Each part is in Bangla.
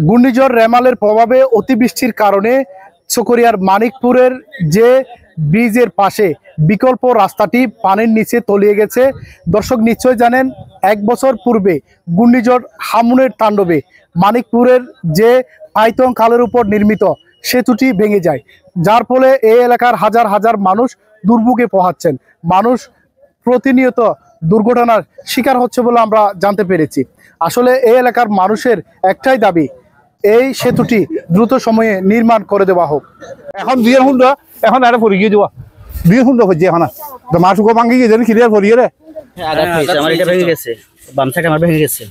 ঘূর্ণিঝড় রেমালের প্রভাবে অতিবৃষ্টির কারণে চকরিয়ার মানিকপুরের যে ব্রিজের পাশে বিকল্প রাস্তাটি পানির নিচে তলিয়ে গেছে। দর্শক নিশ্চয় জানেন, 1 বছর পূর্বে ঘূর্ণিঝড় হামুনের তাণ্ডবে মানিকপুরের যে পাইতং খালের উপর নির্মিত সেতুটি ভেঙে যায়, যার ফলে এই এলাকার হাজার হাজার মানুষ দুর্ভোগে পোহাচ্ছেন। মানুষ প্রতিনিয়ত দুর্ঘটনার শিকার হচ্ছে বলে আমরা জানতে পেরেছি। আসলে এই এলাকার মানুষের একটাই দাবি, এই সেতুটি দ্রুত সময়ে নির্মাণ করে দেওয়া হোক। এখন দুই হুন্ডা এখন আর পড়ে গিয়ে যাওয়া দুই হুন্ডা হচ্ছে এখন তো মাছুকো ভাঙি গিয়ে ক্লিয়ার করিয়ে রে আমার এটা ভেঙে গেছে, বাম সাইড আমার ভেঙে গেছে।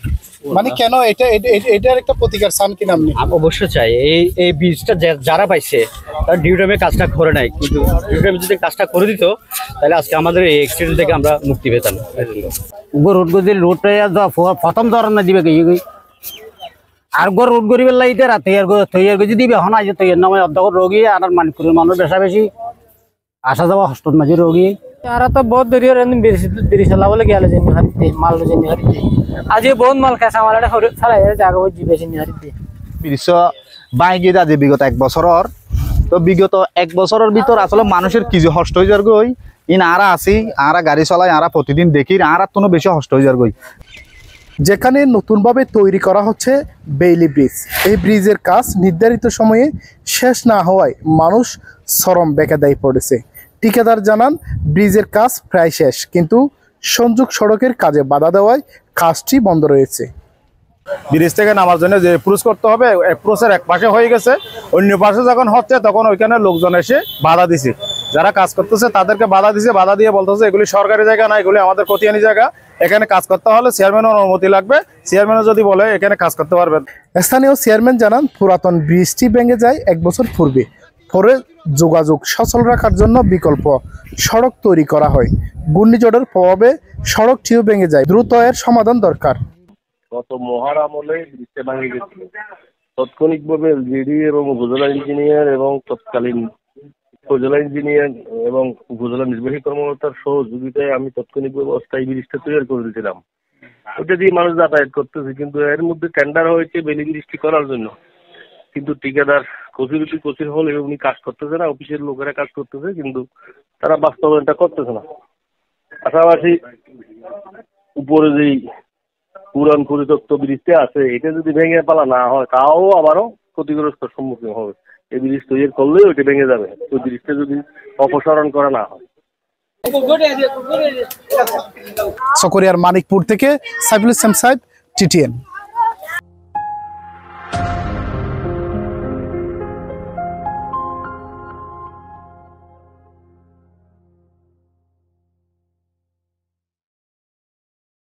মানে কেন এটার একটা প্রতিকার চান কিনা আপনি? অবশ্যই চাই, এই বীজটা যারা পাইছে তারা ডিউ টাইমে কাজটা করে নাই, কিন্তু ডিউ টাইমে যদি কাজটা করে দিত তাহলে আজকে আমাদের এই অ্যাক্সিডেন্ট থেকে আমরা মুক্তি পেতাম। রোড গদি রোডটা প্রথম ধরন দিবে গিয়ে আর গো রোড গরিবের লাইতে রাতে আর তৈয়ার করে দিবে এখন আজ তৈয়ার নামে অর্ধেক রোগী আর মানিকপুরের মানুষ বেশা বেশি আসা যাওয়া হস্টেল মাঝে রোগী আর তো বহুত দেরি বেরি চালাবলে গেলে যে নিহারিতে মাল যে নিহারিতে আজ বহুত মাল কাঁচা মাল এটা ফেলাই জায়গা হচ্ছে বেশি নিহারিতে বিশ্ব বাই গিয়ে আজি বিগত 1 বছরের তো বিগত 1 বছরের ভিতর আসলে মানুষের কি যে হষ্ট হয়ে যার গই ইন আরা আসি আরা গাড়ি চালাই আরা প্রতিদিন দেখি আরা তো বেশি হষ্ট হয়ে যার গই। যেখানে নতুনভাবে তৈরি করা হচ্ছে বেইলি ব্রিজ, এই ব্রিজের কাজ নির্ধারিত সময়ে শেষ না হওয়ায় মানুষ চরম বেকায়দায় পড়েছে। ঠিকাদার জানান ব্রিজের কাজ প্রায় শেষ, কিন্তু সংযোগ সড়কের কাজে বাধা দেওয়ায় কাজটি বন্ধ রয়েছে। ব্রিজ থেকে নামার জন্য যে অ্যাপ্রোচ করতে হবে, অ্যাপ্রোচের এক পাশে হয়ে গেছে, অন্য পাশে যখন হচ্ছে তখন ওইখানে লোকজন এসে বাধা দিছে, যারা কাজ করতেছে তাদেরকে বাধা দিছে, বাধা দিয়ে বলতেছে এগুলি সরকারি জায়গা না, এগুলি আমাদের কতিয়ানি জায়গা, এখানে কাজ করতে হলে চেয়ারম্যানের অনুমতি লাগবে, চেয়ারম্যানও যদি বলে এখানে কাজ করতে পারবেন। স্থানীয় চেয়ারম্যান জানান পুরাতন ব্রিজটি ভেঙে যায় 1 বছর পূর্বে, পরে যোগাযোগ সচল রাখার জন্য বিকল্প সড়ক তৈরি করা হয়। ঘূর্ণিঝড়ের প্রভাবে সড়কটিও ভেঙে যায়, দ্রুত এর সমাধান দরকার। গত মহার আমলে ব্রিজটা ভেঙে গেছিল, তাৎক্ষণিকভাবে এলজিডি এবং উপজেলা ইঞ্জিনিয়ার এবং তৎকালীন উপজেলা ইঞ্জিনিয়ার এবং উপজেলা নির্বাহী কর্মকর্তার সহযোগিতায় আমি তাৎক্ষণিকভাবে অস্থায়ী ব্রিজটা তৈরি করে দিয়েছিলাম। ওটা দিয়ে মানুষ যাতায়াত করতেছে, কিন্তু এর মধ্যে টেন্ডার হয়েছে বেলি ব্রিজটি করার জন্য, কিন্তু ঠিকাদার কচির হলে উনি কাজ করতেছে না, অফিসের লোকেরা কাজ করতেছে, কিন্তু তারা বাস্তবায়নটা করতেছে না। পাশাপাশি উপরে যেই পুরান পরিত্যক্ত ব্রিজটা আছে এটা যদি ভেঙে পালা না হয় তাও আবারও ক্ষতিগ্রস্ত সম্মুখীন হবে। এই ব্রিজ তৈরি করলেই ওইটা ভেঙে যাবে, ওই ব্রিজটা যদি অপসারণ করা না হয়। চকরিয়ার মানিকপুর থেকে সাইফুল ইসলাম সাহেব, TTN।